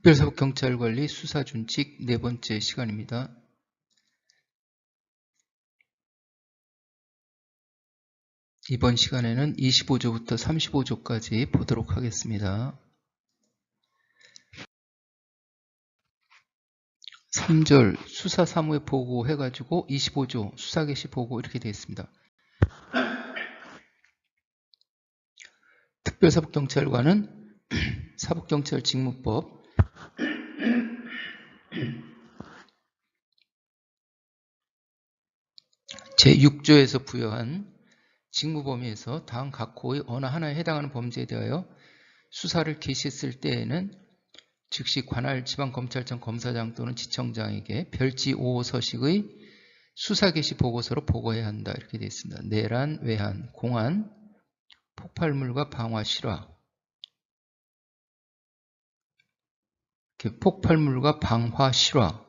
특별사법경찰관리 수사준칙 네 번째 시간입니다. 이번 시간에는 25조부터 35조까지 보도록 하겠습니다. 3절 수사사무에 보고 해가지고 25조 수사개시 보고 이렇게 되어 있습니다. 특별사법경찰관은 사법경찰 직무법 제6조에서 부여한 직무범위에서 다음 각 호의 어느 하나에 해당하는 범죄에 대하여 수사를 개시했을 때에는 즉시 관할 지방검찰청 검사장 또는 지청장에게 별지 5호 서식의 수사 개시 보고서로 보고해야 한다. 이렇게 되어 있습니다. 내란, 외환, 공안, 폭발물과 방화, 실화. 폭발물과 방화, 실화.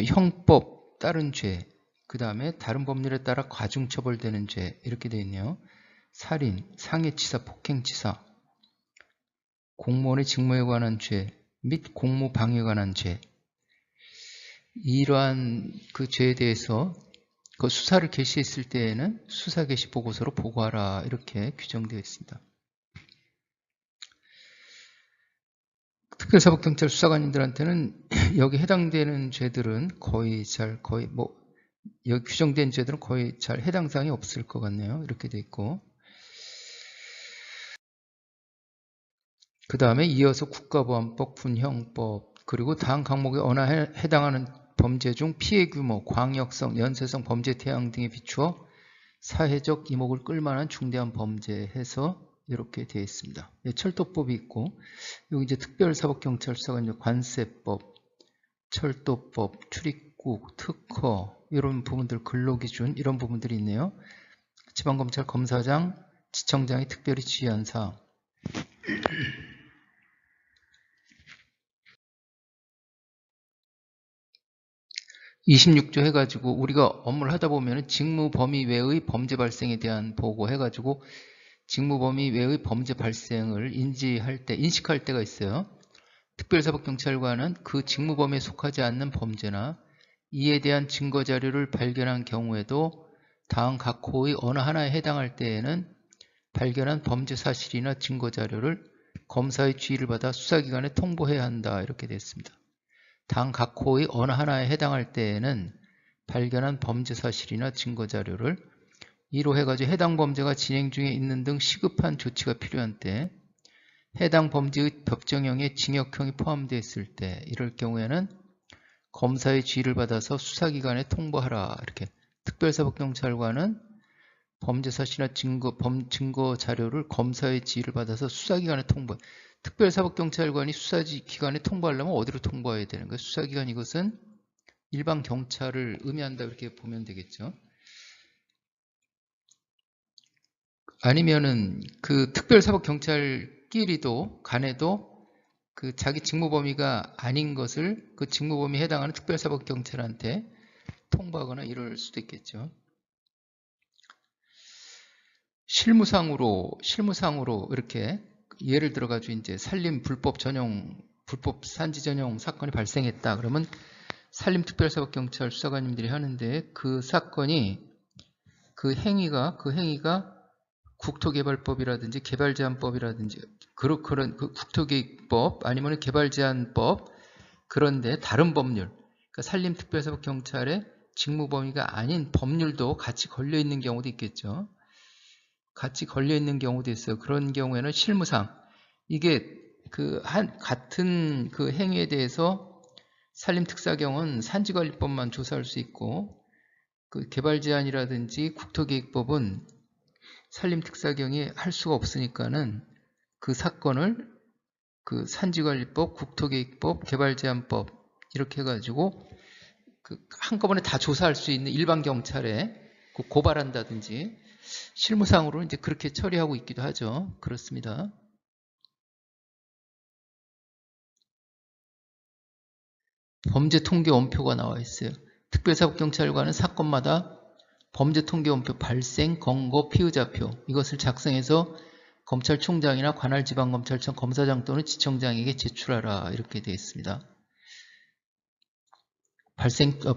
형법 따른 죄. 그 다음에 다른 법률에 따라 과중처벌되는 죄. 이렇게 되어 있네요. 살인, 상해치사, 폭행치사. 공무원의 직무에 관한 죄 및 공무방해에 관한 죄. 이러한 그 죄에 대해서 그 수사를 개시했을 때에는 수사 개시 보고서로 보고하라 이렇게 규정되어 있습니다. 특별사법경찰 수사관님들한테는 여기 해당되는 죄들은 거의 여기 규정된 죄들은 거의 잘 해당 사항이 없을 것 같네요. 이렇게 돼 있고. 그 다음에 이어서 국가보안법, 군형법, 그리고 다음 각목에 어느 해당하는 범죄 중 피해 규모, 광역성, 연쇄성 범죄 태양 등에 비추어 사회적 이목을 끌만한 중대한 범죄 해서 이렇게 되어 있습니다. 철도법이 있고, 여기 이제 특별사법경찰서가 관세법, 철도법, 출입국, 특허, 이런 부분들, 근로기준, 이런 부분들이 있네요. 지방검찰 검사장, 지청장이 특별히 지휘한 사항. 26조 해가지고 우리가 업무를 하다 보면 직무 범위 외의 범죄 발생에 대한 보고 해가지고 직무 범위 외의 범죄 발생을 인식할 때가 있어요. 특별사법경찰관은 그 직무 범위에 속하지 않는 범죄나 이에 대한 증거 자료를 발견한 경우에도 다음 각 호의 어느 하나에 해당할 때에는 발견한 범죄 사실이나 증거 자료를 검사의 지휘를 받아 수사기관에 통보해야 한다. 이렇게 됐습니다. 다음 각 호의 어느 하나에 해당할 때에는 발견한 범죄 사실이나 증거 자료를 이로 해가지고 해당 범죄가 진행 중에 있는 등 시급한 조치가 필요한 때, 해당 범죄의 법정형에 징역형이 포함되어 있을 때, 이럴 경우에는 검사의 지휘를 받아서 수사기관에 통보하라. 이렇게 특별사법경찰관은 범죄 사실이나 증거 자료를 검사의 지휘를 받아서 수사기관에 통보. 특별사법경찰관이 수사기관에 통보하려면 어디로 통보해야 되는 거예요? 수사기관, 이것은 일반 경찰을 의미한다 이렇게 보면 되겠죠. 아니면은 그 특별사법경찰끼리도 간에도 그 자기 직무 범위가 아닌 것을 그 직무 범위에 해당하는 특별사법경찰한테 통보하거나 이럴 수도 있겠죠. 실무상으로 이렇게 예를 들어 가지고 이제 살림 불법 산지 전용 사건이 발생했다. 그러면 산림특별사법경찰 수사관님들이 하는데 그 사건이 그 행위가 국토개발법이라든지 개발제한법이라든지 그런 그 국토계획법 아니면 개발제한법, 그런데 다른 법률, 그러니까 산림특별사법경찰의 직무 범위가 아닌 법률도 같이 걸려 있는 경우도 있겠죠. 같이 걸려 있는 경우도 있어요. 그런 경우에는 실무상 이게 같은 그 행위에 대해서 산림특사경은 산지관리법만 조사할 수 있고, 그 개발제한이라든지 국토계획법은 산림특사경이 할 수가 없으니까는 그 사건을 그 산지관리법, 국토계획법, 개발제한법 이렇게 해가지고 그 한꺼번에 다 조사할 수 있는 일반 경찰에 고발한다든지 실무상으로 이제 그렇게 처리하고 있기도 하죠. 그렇습니다. 범죄 통계 원표가 나와 있어요. 특별사법경찰관은 사건마다 범죄 통계 원표 발생, 검거, 피의자표 이것을 작성해서 검찰총장이나 관할지방검찰청 검사장 또는 지청장에게 제출하라 이렇게 되어 있습니다.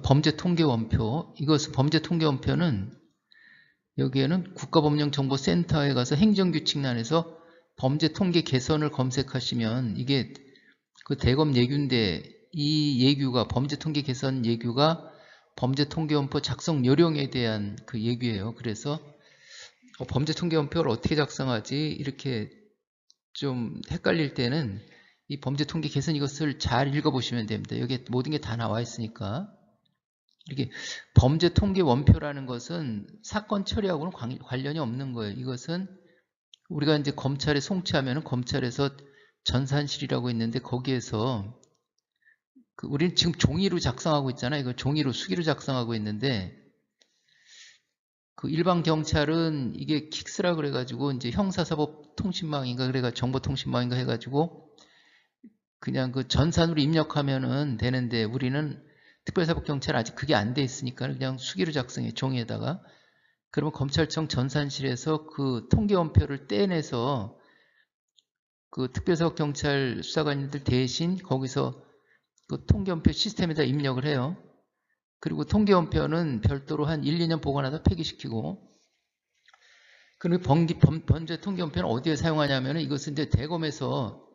범죄 통계 원표. 이것은 범죄 통계 원표는 여기에는 국가법령정보센터에 가서 행정규칙란에서 범죄 통계 개선을 검색하시면 이게 그 대검 예규인데 이 예규가 범죄 통계 개선 예규가 범죄 통계 원표 작성 요령에 대한 그 예규예요. 그래서 범죄 통계 원표를 어떻게 작성하지 이렇게 좀 헷갈릴 때는 이 범죄 통계 개선 이것을 잘 읽어보시면 됩니다. 여기에 모든 게 다 나와 있으니까. 이렇게 범죄 통계 원표라는 것은 사건 처리하고는 관련이 없는 거예요. 이것은 우리가 이제 검찰에 송치하면 검찰에서 전산실이라고 있는데 거기에서 우리는 지금 종이로 작성하고 있잖아요. 이거 종이로 수기로 작성하고 있는데 그 일반 경찰은 이게 킥스라 그래가지고 이제 형사사법통신망인가 그래가 정보통신망인가 해가지고 그냥 그 전산으로 입력하면은 되는데 우리는 특별사법경찰 아직 그게 안 돼 있으니까 그냥 수기로 작성해 종이에다가. 그러면 검찰청 전산실에서 그 통계원표를 떼내서 그 특별사법경찰 수사관님들 대신 거기서 그 통계원표 시스템에다 입력을 해요. 그리고 통계원표는 별도로 한 1, 2년 보관하다 폐기시키고. 그리고 범죄 통계원표는 어디에 사용하냐면 이것은 이제 대검에서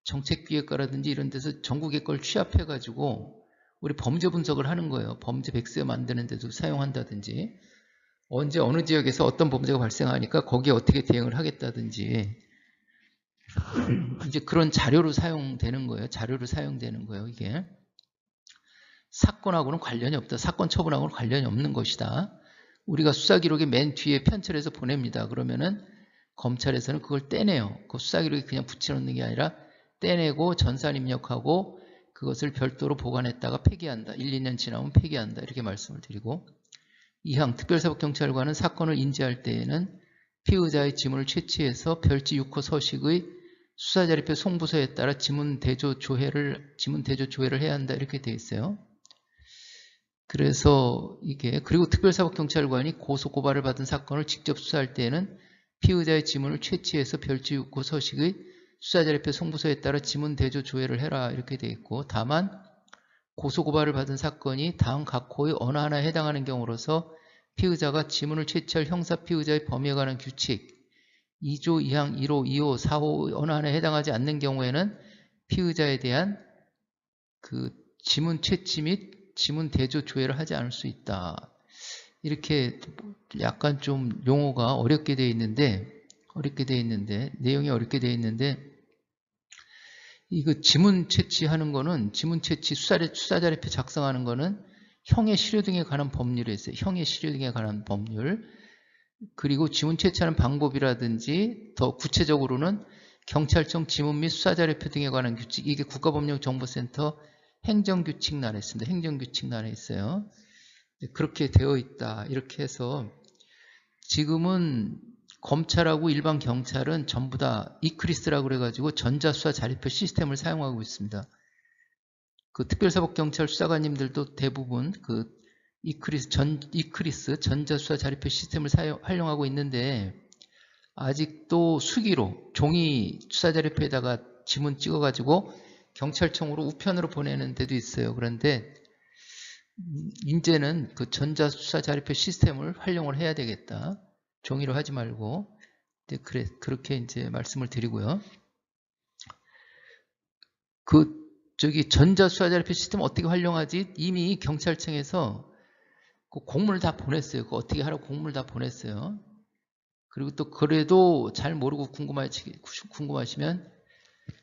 정책기획과라든지 이런 데서 전국의 걸 취합해가지고 우리 범죄 분석을 하는 거예요. 범죄 백서 만드는 데도 사용한다든지 언제 어느 지역에서 어떤 범죄가 발생하니까 거기에 어떻게 대응을 하겠다든지 이제 그런 자료로 사용되는 거예요. 자료로 사용되는 거예요. 이게 사건하고는 관련이 없다. 사건 처분하고는 관련이 없는 것이다. 우리가 수사기록의 맨 뒤에 편철해서 보냅니다. 그러면은 검찰에서는 그걸 떼내요. 그 수사기록에 그냥 붙여놓는 게 아니라 떼내고 전산 입력하고 그것을 별도로 보관했다가 폐기한다. 1, 2년 지나면 폐기한다. 이렇게 말씀을 드리고 2항 특별사법경찰관은 사건을 인지할 때에는 피의자의 지문을 채취해서 별지 6호 서식의 수사자료표 송부서에 따라 지문 대조 조회를 해야 한다. 이렇게 되어 있어요. 그래서 이게 그리고 특별사법경찰관이 고소고발을 받은 사건을 직접 수사할 때에는 피의자의 지문을 채취해서 별지 6호 서식의 수사자료표 송부서에 따라 지문 대조 조회를 해라. 이렇게 되어 있고 다만 고소고발을 받은 사건이 다음 각 호의 어느 하나에 해당하는 경우로서 피의자가 지문을 채취할 형사피의자의 범위에 관한 규칙 2조 2항 1호, 2호, 4호 어느 하나에 해당하지 않는 경우에는 피의자에 대한 그 지문 채취 및 지문 대조 조회를 하지 않을 수 있다. 이렇게 약간 좀 용어가 어렵게 되어 있는데 내용이 어렵게 되어 있는데 이거 지문 채취하는 거는 지문 채취 수사자료표 작성하는 거는 형의 실효 등에 관한 법률에 있어요. 형의 실효 등에 관한 법률. 그리고 지문 채취하는 방법이라든지 더 구체적으로는 경찰청 지문 및 수사자료표 등에 관한 규칙. 이게 국가법령정보센터 행정규칙란에 있습니다. 행정규칙란에 있어요. 그렇게 되어 있다. 이렇게 해서 지금은 검찰하고 일반 경찰은 전부 다 이크리스라고 그래가지고 전자수사자료표 시스템을 사용하고 있습니다. 그 특별사법경찰 수사관님들도 대부분 그 이크리스 전자수사자료표 시스템을 활용하고 있는데 아직도 수기로 종이 수사자료표에다가 지문 찍어가지고 경찰청으로 우편으로 보내는 데도 있어요. 그런데 이제는 그 전자수사자료표 시스템을 활용을 해야 되겠다. 종이로 하지 말고. 그렇게 이제 말씀을 드리고요. 전자수사자료표 시스템 어떻게 활용하지? 이미 경찰청에서 그 공문을 다 보냈어요. 그거 어떻게 하라고 공문을 다 보냈어요. 그리고 또 그래도 잘 모르고 궁금하시면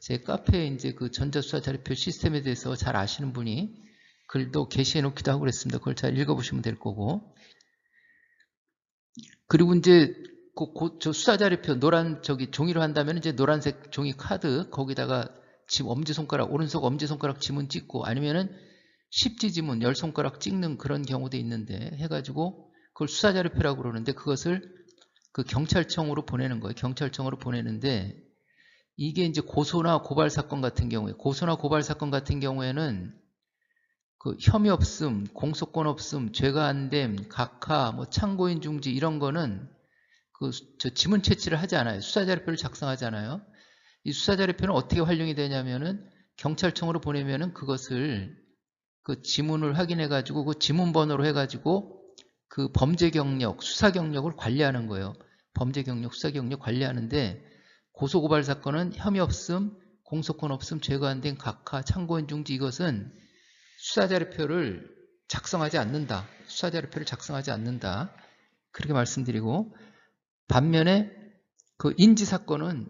제 카페에 이제 그 전자수사자료표 시스템에 대해서 잘 아시는 분이 글도 게시해 놓기도 하고 그랬습니다. 그걸 잘 읽어보시면 될 거고. 그리고 이제 저 수사자료표 종이로 한다면 이제 노란색 종이 카드 거기다가 지금 엄지손가락 오른손 엄지손가락 지문 찍고 아니면은 십지지문 10손가락 찍는 그런 경우도 있는데 해가지고 그걸 수사자료표라고 그러는데 그것을 그 경찰청으로 보내는 거예요. 경찰청으로 보내는데 이게 이제 고소나 고발 사건 같은 경우에는 그 혐의 없음, 공소권 없음, 죄가 안 됨, 각하, 뭐 참고인 중지 이런 거는 저 지문 채취를 하지 않아요. 수사자료표를 작성하지 않아요. 이 수사자료표는 어떻게 활용이 되냐면은 경찰청으로 보내면은 그것을 그 지문을 확인해 가지고 그 지문 번호로 해 가지고 그 범죄 경력, 수사 경력을 관리하는 거예요. 범죄 경력, 수사 경력 관리하는데 고소고발 사건은 혐의 없음, 공소권 없음, 죄가 안 된 각하, 참고인 중지 이것은 수사자료표를 작성하지 않는다. 수사자료표를 작성하지 않는다. 그렇게 말씀드리고 반면에 그 인지사건은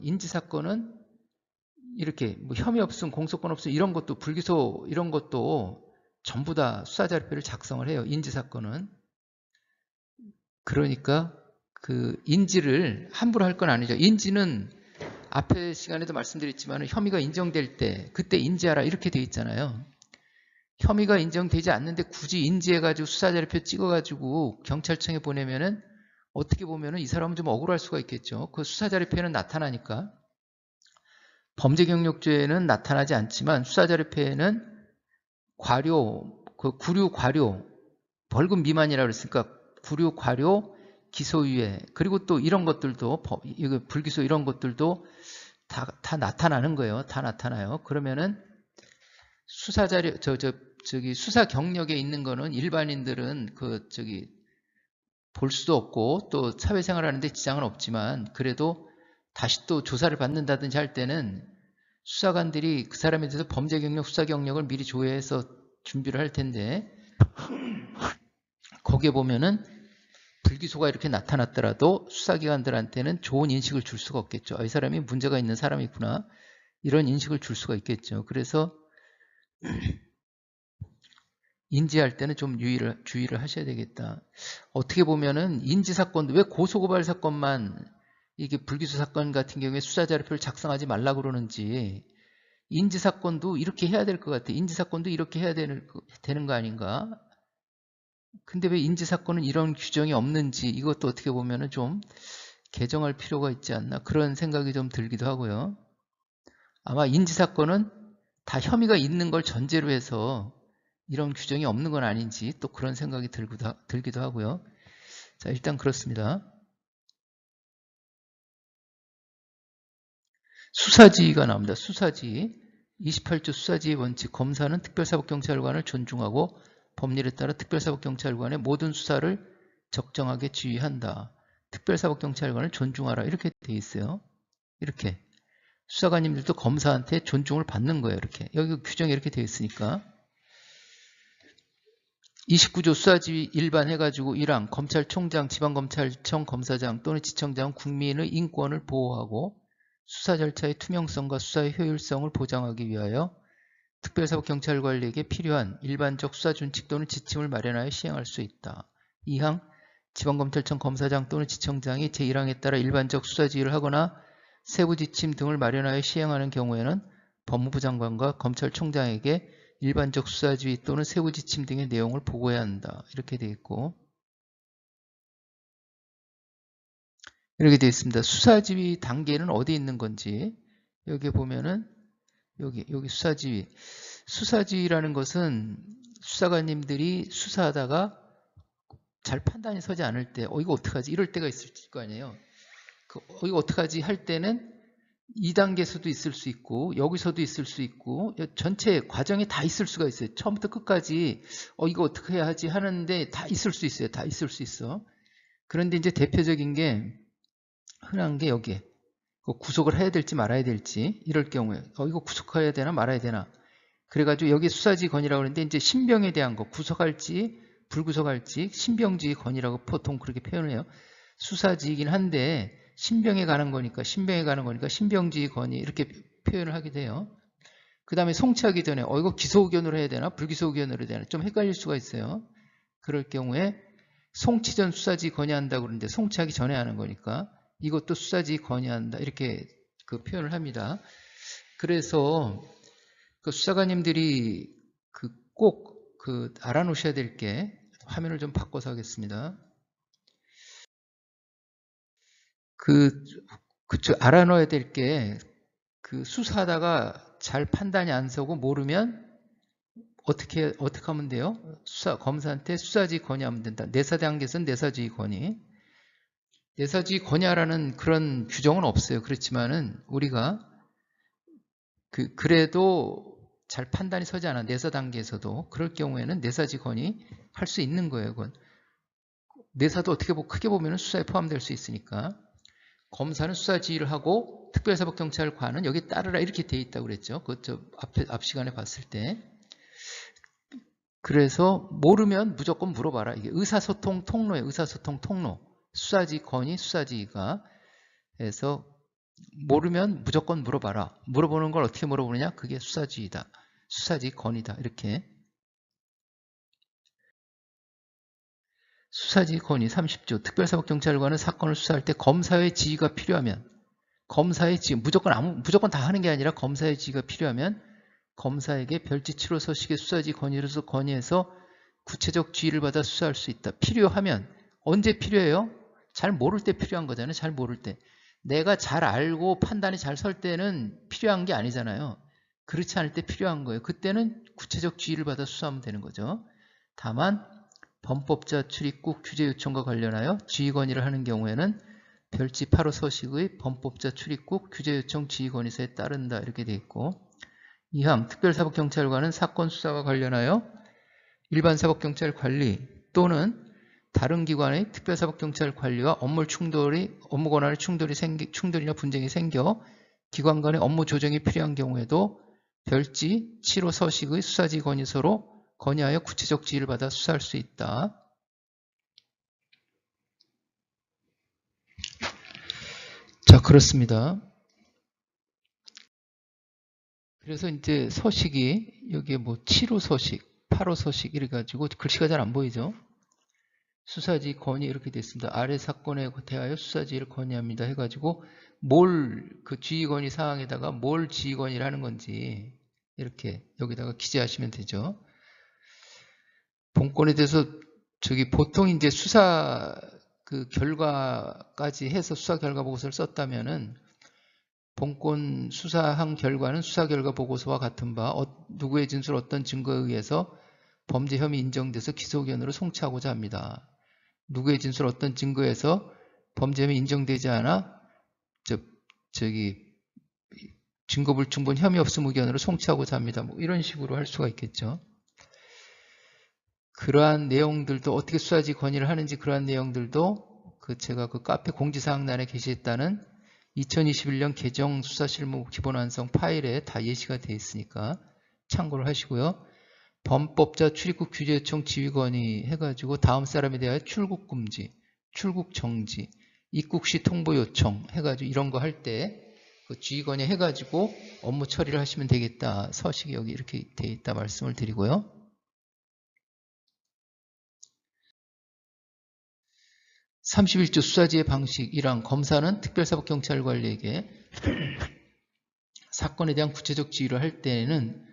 이렇게 뭐 혐의 없음, 공소권 없음 이런 것도 불기소 이런 것도 전부 다 수사자료표를 작성을 해요. 인지사건은. 그러니까 그 인지를 함부로 할 건 아니죠. 인지는 앞에 시간에도 말씀드렸지만 혐의가 인정될 때 그때 인지하라 이렇게 돼 있잖아요. 혐의가 인정되지 않는데 굳이 인지해가지고 수사자료표 찍어가지고 경찰청에 보내면은 어떻게 보면은 이 사람은 좀 억울할 수가 있겠죠. 그 수사자료표에는 나타나니까. 범죄경력죄에는 나타나지 않지만 수사자료표에는 과료, 그 구류 과료, 벌금 미만이라고 그랬으니까 구류 과료, 기소유예 그리고 또 이런 것들도 이거 불기소 이런 것들도 다 나타나는 거예요. 다 나타나요. 그러면은 수사자료 저기 수사 경력에 있는 거는 일반인들은 볼 수도 없고 또 사회생활 하는데 지장은 없지만 그래도 다시 또 조사를 받는다든지 할 때는 수사관들이 그 사람에 대해서 범죄 경력, 수사 경력을 미리 조회해서 준비를 할 텐데 거기에 보면은 불기소가 이렇게 나타났더라도 수사기관들한테는 좋은 인식을 줄 수가 없겠죠. 이 사람이 문제가 있는 사람이구나. 이런 인식을 줄 수가 있겠죠. 그래서 인지할 때는 좀 주의를 하셔야 되겠다. 어떻게 보면은 인지사건도 왜 고소고발 사건만 이게 불기소 사건 같은 경우에 수사자료표를 작성하지 말라고 그러는지 인지사건도 이렇게 해야 될 것 같아. 인지사건도 이렇게 해야 되는 거 아닌가? 근데 왜 인지사건은 이런 규정이 없는지 이것도 어떻게 보면은 좀 개정할 필요가 있지 않나 그런 생각이 좀 들기도 하고요. 아마 인지사건은 다 혐의가 있는 걸 전제로 해서 이런 규정이 없는 건 아닌지 또 그런 생각이 들기도 하고요. 자, 일단 그렇습니다. 수사지휘가 나옵니다. 수사지휘. 28조 수사지휘 원칙. 검사는 특별사법경찰관을 존중하고 법률에 따라 특별사법경찰관의 모든 수사를 적정하게 지휘한다. 특별사법경찰관을 존중하라. 이렇게 돼 있어요. 이렇게. 수사관님들도 검사한테 존중을 받는 거예요. 이렇게. 여기 규정이 이렇게 되어 있으니까. 29조 수사지휘 일반 해가지고 1항 검찰총장, 지방검찰청 검사장 또는 지청장은 국민의 인권을 보호하고 수사 절차의 투명성과 수사의 효율성을 보장하기 위하여 특별사법경찰관리에게 필요한 일반적 수사준칙 또는 지침을 마련하여 시행할 수 있다. 2항 지방검찰청 검사장 또는 지청장이 제1항에 따라 일반적 수사지휘를 하거나 세부지침 등을 마련하여 시행하는 경우에는 법무부 장관과 검찰총장에게 일반적 수사지휘 또는 세부지침 등의 내용을 보고해야 한다. 이렇게 되어 있고 이렇게 되어 있습니다. 수사지휘 단계는 어디 있는 건지 여기 보면은 여기 수사지휘. 수사지휘라는 것은 수사관님들이 수사하다가 잘 판단이 서지 않을 때 이거 어떡하지? 이럴 때가 있을 거 아니에요. 이거 어떡하지? 할 때는 2단계에서도 있을 수 있고 여기서도 있을 수 있고 전체 과정이 다 있을 수가 있어요. 처음부터 끝까지 이거 어떻게 해야 하지 하는데 다 있을 수 있어요. 다 있을 수 있어. 그런데 이제 대표적인 게 흔한 게 여기에 구속을 해야 될지 말아야 될지 이럴 경우에 이거 구속해야 되나 말아야 되나 그래가지고 여기 수사지휘 건이라고 하는데 이제 신병에 대한 거 구속할지 불구속할지 신병지휘 건이라고 보통 그렇게 표현을 해요. 수사지휘긴 한데 신병에 가는 거니까 신병지휘 건이 이렇게 표현을 하게 돼요. 그 다음에 송치하기 전에 이거 기소 의견으로 해야 되나 불기소 의견으로 해야 되나 좀 헷갈릴 수가 있어요. 그럴 경우에 송치 전 수사지휘 건의한다고 그러는데 송치하기 전에 하는 거니까 이것도 수사지휘 건의한다 이렇게 그 표현을 합니다. 그래서 그 수사관님들이 꼭 알아놓으셔야 될 게 화면을 좀 바꿔서 하겠습니다. 알아놓아야 될 게 수사하다가 잘 판단이 안 서고 모르면 어떻게 하면 돼요? 검사한테 수사지휘 건의하면 된다. 내사 단계에서는 내사지휘 건의. 내사지 권야라는 그런 규정은 없어요. 그렇지만은 우리가 그래도 잘 판단이 서지 않아. 내사 단계에서도 그럴 경우에는 내사지 권이 할 수 있는 거예요. 그건. 내사도 어떻게 크게 보면 수사에 포함될 수 있으니까. 검사는 수사 지휘를 하고 특별사법경찰관은 여기 따르라 이렇게 돼 있다고 그랬죠. 앞 시간에 봤을 때. 그래서 모르면 무조건 물어봐라. 이게 의사소통 통로예요. 의사소통 통로. 수사지 권위, 수사지가. 해서 모르면 무조건 물어봐라. 물어보는 걸 어떻게 물어보느냐? 그게 수사지이다. 수사지 권위다. 이렇게. 수사지 권위 30조. 특별사법경찰관은 사건을 수사할 때 검사의 지휘가 필요하면 검사의 지휘, 무조건 다 하는 게 아니라 검사의 지휘가 필요하면 검사에게 별지 7호 서식의 수사지 권위로서 건의해서 구체적 지휘를 받아 수사할 수 있다. 필요하면 언제 필요해요? 잘 모를 때 필요한 거잖아요. 잘 모를 때. 내가 잘 알고 판단이 잘 설 때는 필요한 게 아니잖아요. 그렇지 않을 때 필요한 거예요. 그때는 구체적 지휘를 받아 수사하면 되는 거죠. 다만 범법자 출입국 규제 요청과 관련하여 지휘 건의를 하는 경우에는 별지 8호 서식의 범법자 출입국 규제 요청 지휘 건의서에 따른다. 이렇게 되어 있고 2항 특별사법경찰관은 사건 수사와 관련하여 일반사법경찰 관리 또는 다른 기관의 특별사법경찰 관리와 업무 권한의 충돌이나 분쟁이 생겨 기관 간의 업무 조정이 필요한 경우에도 별지 7호 서식의 수사지 건의서로 건의하여 구체적 지휘를 받아 수사할 수 있다. 자, 그렇습니다. 그래서 이제 서식이 여기에 뭐 7호 서식, 8호 서식 이래가지고 글씨가 잘 안 보이죠? 수사지 건의 이렇게 됐습니다. 아래 사건에 대하여 수사지를 건의합니다 해가지고 그 지휘 건의 사항에다가 뭘 지휘 건의를 하는 건지 이렇게 여기다가 기재하시면 되죠. 본건에 대해서 보통 이제 수사 결과까지 해서 수사 결과 보고서를 썼다면은 본건 수사한 결과는 수사 결과 보고서와 같은 바 누구의 진술 어떤 증거에 의해서 범죄 혐의 인정돼서 기소 의견으로 송치하고자 합니다. 누구의 진술 어떤 증거에서 범죄 혐의 인정되지 않아 증거 불충분 혐의 없음 의견으로 송치하고자 합니다. 뭐 이런 식으로 할 수가 있겠죠. 그러한 내용들도 어떻게 수사지 건의를 하는지 그러한 내용들도 제가 카페 공지사항란에 게시했다는 2021년 개정 수사실무 기본완성 파일에 다 예시가 되어 있으니까 참고를 하시고요. 범법자 출입국 규제 요청 지휘 건의 해가지고 다음 사람에 대하여 출국 금지, 출국 정지, 입국 시 통보 요청 해가지고 이런 거 할 때 그 지휘 건의 해가지고 업무 처리를 하시면 되겠다. 서식이 여기 이렇게 되어 있다 말씀을 드리고요. 31조 수사지의 방식 1항 검사는 특별사법경찰관리에게 사건에 대한 구체적 지휘를 할 때에는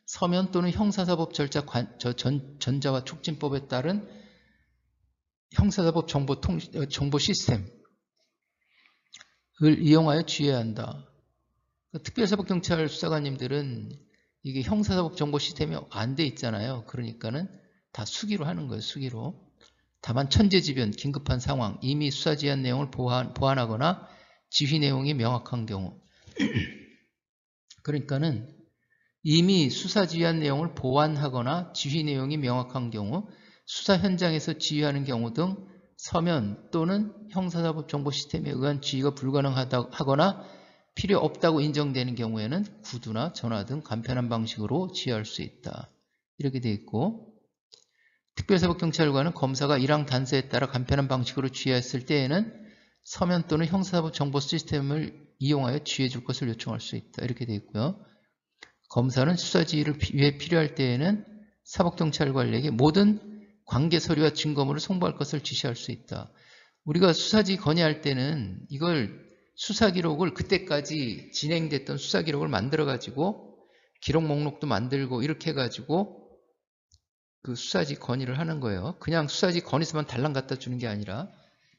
서면 또는 형사사법 전자와 촉진법에 따른 형사사법 정보 시스템을 이용하여 지휘해야 한다. 특별사법경찰 수사관님들은 이게 형사사법 정보 시스템이 안 돼 있잖아요. 그러니까는 다 수기로 하는 거예요. 수기로. 다만 천재지변, 긴급한 상황, 이미 수사 지휘한 내용을 보완하거나 지휘 내용이 명확한 경우 그러니까는 이미 수사 지휘한 내용을 보완하거나 지휘 내용이 명확한 경우 수사 현장에서 지휘하는 경우 등 서면 또는 형사사법 정보 시스템에 의한 지휘가 불가능하거나 필요 없다고 인정되는 경우에는 구두나 전화 등 간편한 방식으로 지휘할 수 있다. 이렇게 되어 있고 특별사법경찰관은 검사가 1항 단서에 따라 간편한 방식으로 지휘했을 때에는 서면 또는 형사사법 정보 시스템을 이용하여 지휘해 줄 것을 요청할 수 있다. 이렇게 되어 있고요. 검사는 수사 지휘를 위해 필요할 때에는 사법경찰관에게 모든 관계 서류와 증거물을 송부할 것을 지시할 수 있다. 우리가 수사지휘 건의할 때는 이걸 수사 기록을 그때까지 진행됐던 수사 기록을 만들어 가지고 기록 목록도 만들고 이렇게 해가지고 수사지 건의를 하는 거예요. 그냥 수사지 건의서만 달랑 갖다 주는 게 아니라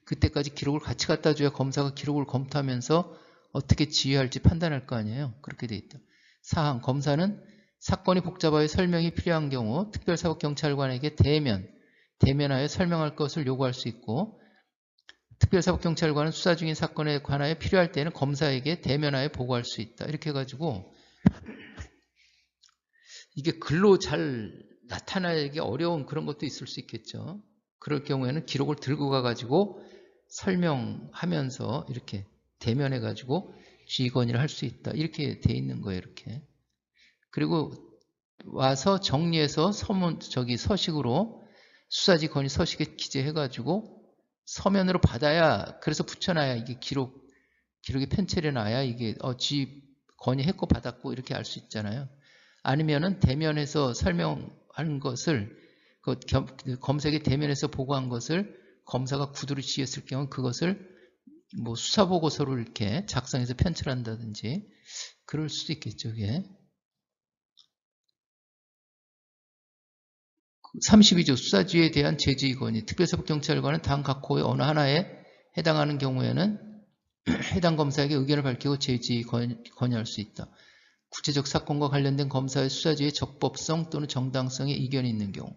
그때까지 기록을 같이 갖다 줘야 검사가 기록을 검토하면서 어떻게 지휘할지 판단할 거 아니에요. 그렇게 돼 있다. 사항 검사는 사건이 복잡하여 설명이 필요한 경우 특별사법경찰관에게 대면하여 설명할 것을 요구할 수 있고 특별사법경찰관은 수사 중인 사건에 관하여 필요할 때는 검사에게 대면하여 보고할 수 있다. 이렇게 해가지고 이게 글로 잘 나타나기 어려운 그런 것도 있을 수 있겠죠. 그럴 경우에는 기록을 들고 가가지고 설명하면서 이렇게 대면해가지고 지휘건의를 할 수 있다. 이렇게 돼 있는 거예요. 이렇게. 그리고 와서 정리해서 서식으로 수사지 건의 서식에 기재해가지고 서면으로 받아야, 그래서 붙여놔야 이게 기록이 편철해 놔야 이게 지휘 건의했고 받았고 이렇게 알 수 있잖아요. 아니면은 대면에서 설명한 것을 검사에게 대면에서 보고한 것을 검사가 구두로 지었을 경우 그것을 뭐 수사보고서로 이렇게 작성해서 편철한다든지 그럴 수도 있겠죠. 이게 32조 수사지휘에 대한 제지의 건의. 특별사법경찰관은 다음 각 호의 어느 하나에 해당하는 경우에는 해당 검사에게 의견을 밝히고 제지의 건의할 수 있다. 구체적 사건과 관련된 검사의 수사지휘의 적법성 또는 정당성에 이견이 있는 경우,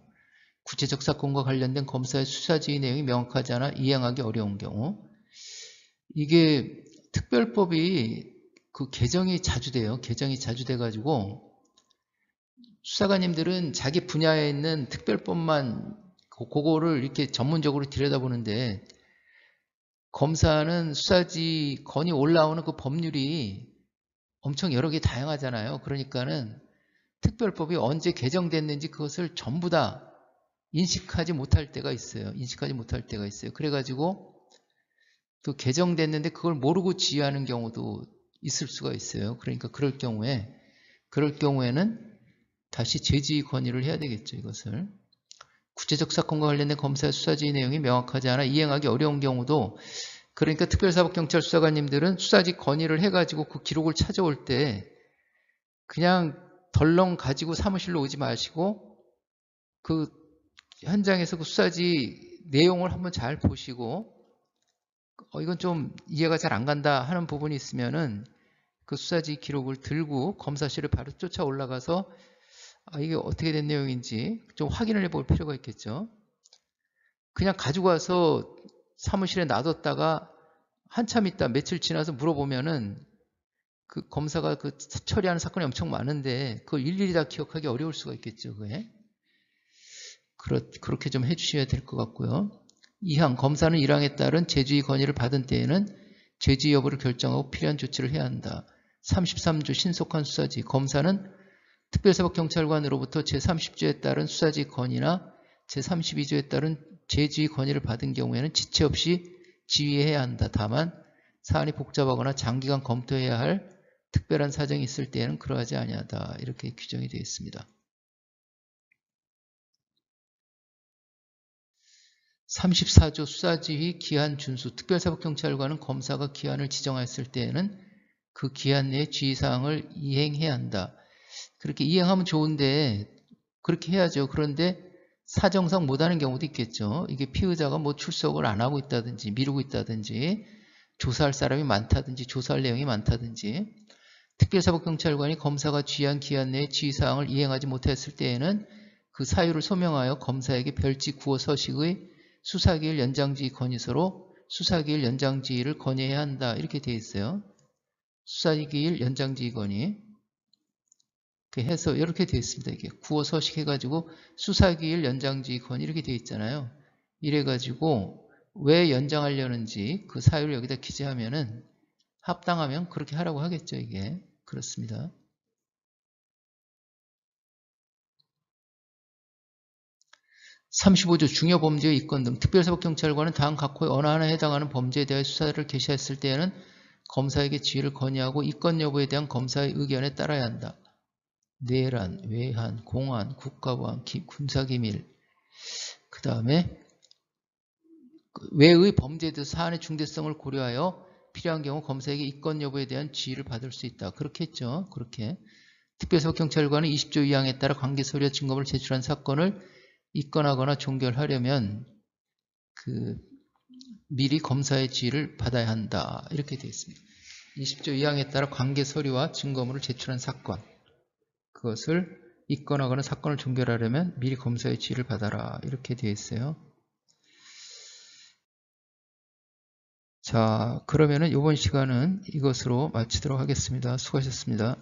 구체적 사건과 관련된 검사의 수사지휘 내용이 명확하지 않아 이행하기 어려운 경우, 이게 특별법이 그 개정이 자주 돼요. 개정이 자주 돼가지고 수사관님들은 자기 분야에 있는 특별법만 그거를 이렇게 전문적으로 들여다보는데 검사는 수사지 건이 올라오는 그 법률이 엄청 여러 개 다양하잖아요. 그러니까는 특별법이 언제 개정됐는지 그것을 전부 다 인식하지 못할 때가 있어요. 인식하지 못할 때가 있어요. 그래가지고 또 개정됐는데 그걸 모르고 지휘하는 경우도 있을 수가 있어요. 그러니까 그럴 경우에는 다시 제지의 건의를 해야 되겠죠. 이것을. 구체적 사건과 관련된 검사의 수사지휘 내용이 명확하지 않아 이행하기 어려운 경우도, 그러니까 특별사법경찰 수사관님들은 수사지 건의를 해가지고 그 기록을 찾아올 때 그냥 덜렁 가지고 사무실로 오지 마시고 그 현장에서 그 수사지 내용을 한번 잘 보시고 이건 좀 이해가 잘 안 간다 하는 부분이 있으면은 그 수사지 기록을 들고 검사실에 바로 쫓아 올라가서 이게 어떻게 된 내용인지 좀 확인을 해볼 필요가 있겠죠. 그냥 가지고 와서 사무실에 놔뒀다가 한참 있다 며칠 지나서 물어보면은 그 검사가 그 처리하는 사건이 엄청 많은데 그걸 일일이 다 기억하기 어려울 수가 있겠죠. 그게. 그렇게 좀 해주셔야 될 것 같고요. 2항 검사는 1항에 따른 제지의 건의를 받은 때에는 제지 여부를 결정하고 필요한 조치를 해야 한다. 33조 신속한 수사지. 검사는 특별사법경찰관으로부터 제30조에 따른 수사지 건의나 제32조에 따른 제지의 건의를 받은 경우에는 지체 없이 지휘해야 한다. 다만 사안이 복잡하거나 장기간 검토해야 할 특별한 사정이 있을 때에는 그러하지 아니하다. 이렇게 규정이 되어 있습니다. 34조 수사지휘 기한 준수. 특별사법경찰관은 검사가 기한을 지정하였을 때에는 그 기한 내의 지휘사항을 이행해야 한다. 그렇게 이행하면 좋은데 그렇게 해야죠. 그런데 사정상 못하는 경우도 있겠죠. 이게 피의자가 뭐 출석을 안 하고 있다든지 미루고 있다든지 조사할 사람이 많다든지 조사할 내용이 많다든지 특별사법경찰관이 검사가 지휘한 기한 내의 지휘사항을 이행하지 못했을 때에는 그 사유를 소명하여 검사에게 별지 구호 서식의 수사기일 연장지휘 건의서로 수사기일 연장지휘를 건의해야 한다. 이렇게 되어 있어요. 수사기일 연장지휘 건의. 해서 이렇게 되어 있습니다. 이게 구호 서식 해가지고 수사기일 연장지휘 건의 이렇게 되어 있잖아요. 이래가지고 왜 연장하려는지 그 사유를 여기다 기재하면은 합당하면 그렇게 하라고 하겠죠. 이게 그렇습니다. 35조 중요범죄의 입건 등 특별사법경찰관은 다음 각 호의 어느 하나에 해당하는 범죄에 대해 수사를 개시했을 때에는 검사에게 지휘를 건의하고 입건 여부에 대한 검사의 의견에 따라야 한다. 내란, 외환, 공안, 국가보안, 군사기밀, 그 다음에 외의 범죄에 대해서 사안의 중대성을 고려하여 필요한 경우 검사에게 입건 여부에 대한 지휘를 받을 수 있다. 그렇게 했죠. 그렇게. 특별사법경찰관은 20조 2항에 따라 관계 서류와 증거를 제출한 사건을 입건하거나 종결하려면 미리 검사의 지휘를 받아야 한다. 이렇게 되어 있습니다. 20조 2항에 따라 관계 서류와 증거물을 제출한 사건, 그것을 입건하거나 사건을 종결하려면 미리 검사의 지휘를 받아라. 이렇게 되어 있어요. 자, 그러면은 이번 시간은 이것으로 마치도록 하겠습니다. 수고하셨습니다.